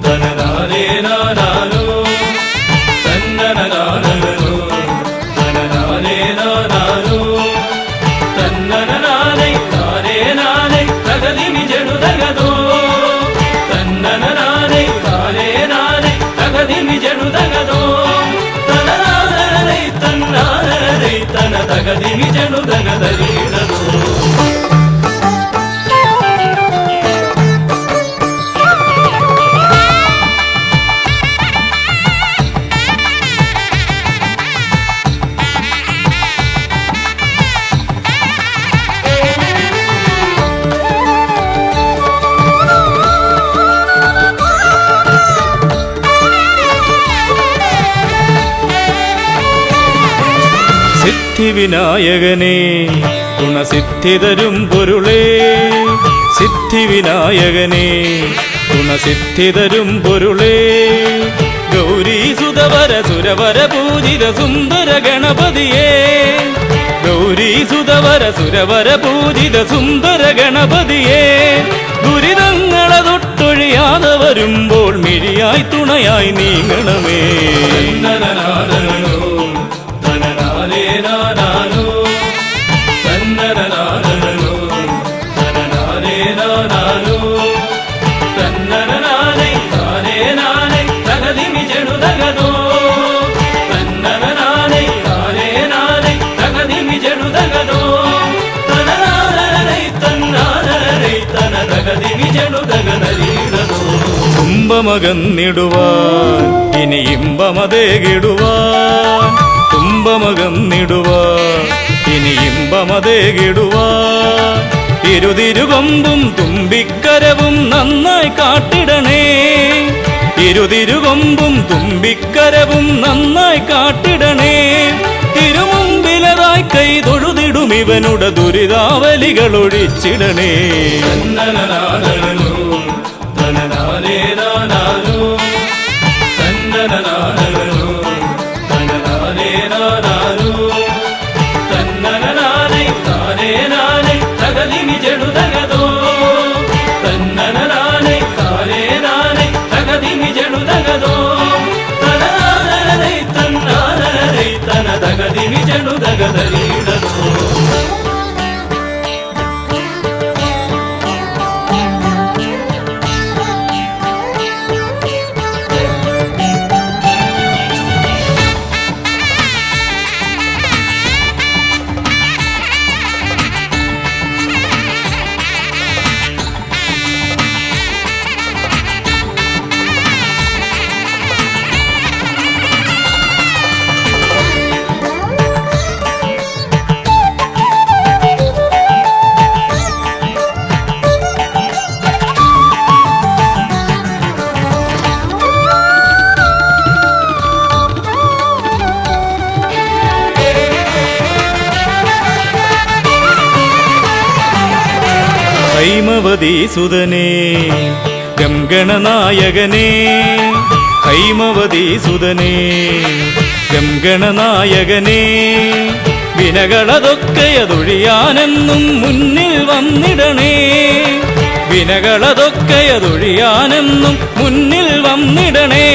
തനനാനേനാനാനോ തന്നനനാനനോ തനനാനേനാനാനോ തന്നനനാനൈ താനേനാനൈ തകതിമി ജനുതകതോ തന്നനനാനൈ താനേനാനൈ തകതിമി ജനുതകതോ തനനാനനൈ തന്നാനനൈ തന തകതിമി ജനുതകതരീടതോ. സിദ്ധിവിനായകനേ ഗുണസിദ്ധിതരും പൊരുളേ. സിദ്ധിവിനായകനേ ഗുണസിദ്ധിതരും പൊരുളേ. ഗൗരീസുതവര സുരവര പൂജിത സുന്ദര ഗണപതിയേ. ഗൗരീസുതവര സുരവര പൂജിത സുന്ദര ഗണപതിയേ. ദുരിതങ്ങളെ തൊട്ടൊഴിയാതെ വരുമ്പോൾ മിഴിയായി തുണയായി നീങ്ങണമേ. തന്നനനാനനോ തനനാനേനാനാനോ തന്നനനാനനോ തനനാനേനാനാനോ തന്നനനാനൈ താനേനാനൈ തകതിമി ജനുതകതോ തന്നനനാനൈ താനേനാനൈ തകതിമി ജനുതകതോ തനനാനനൈ തന്നാനനൈ തന തകതിമി ജനുതകതരീടതോ. തുമ്പമകന്നിടുവാൻ ഇനി ഇമ്പമതേകിടുവാൻ. തുമ്പമകന്നിടുവാൻ ഇനി ഇമ്പമതേകിടുവാൻ. ഇരുതിരുകൊമ്പും തുമ്പിക്കരവും നന്നായി കാട്ടിടണേ. ഇരുതിരുകൊമ്പും തുമ്പിക്കരവും നന്നായി കാട്ടിടണേ. തിരുമുമ്പിലതായി കൈ തൊഴുതിടും ഇവനുടെ ദുരിതാവലികൾ ഒഴിച്ചിടണേ. തന്നനനാനനോ തനനാനേനാനാനോ തന്നനനാനനോ തനനാനേനാനാനോ തന്നനനാനൈ താനേനാനൈ തകതിമി ജനുതകതോ തന്നനനാനൈ താനേനാനൈ തകതിമി ജനുതകതോ തനനാനനൈ തന്നാനനൈ തന തകതിമി ജനുതകതരീടതോ. ഹൈമവതീസുതനേ ഗംഗണനായകനേ. ഹൈമവതീസുതനേ ഗംഗണനായകനേ. വിനകളതൊക്കെയതൊഴിയാനെന്നും മുന്നിൽ വന്നിടണേ. വിനകളതൊക്കെയതൊഴിയാനെന്നും മുന്നിൽ വന്നിടണേ.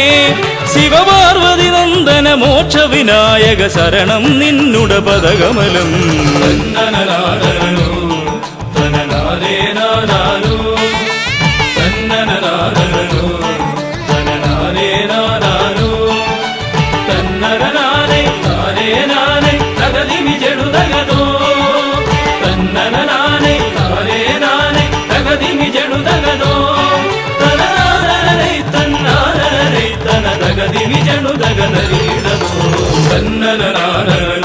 ശിവപാർവതി നന്ദന മോക്ഷവിനായക ശരണം നിന്നുട പദകമലം. തന്നനനാനനോ തനനാനേനാനാനോ തന്നനനാനനോ തനനാനേനാനാനോ തന്നനനാനൈ താനേനാനൈ തകതിമി ജനുതകതോ തന്നനനാനൈ താനേനാനൈ തകതിമി ജനുതകതോ തനനാനനൈ തന്നാനനൈ തന തകതിമി ജനുതകതരീടതോ. തന്നനനാനനോ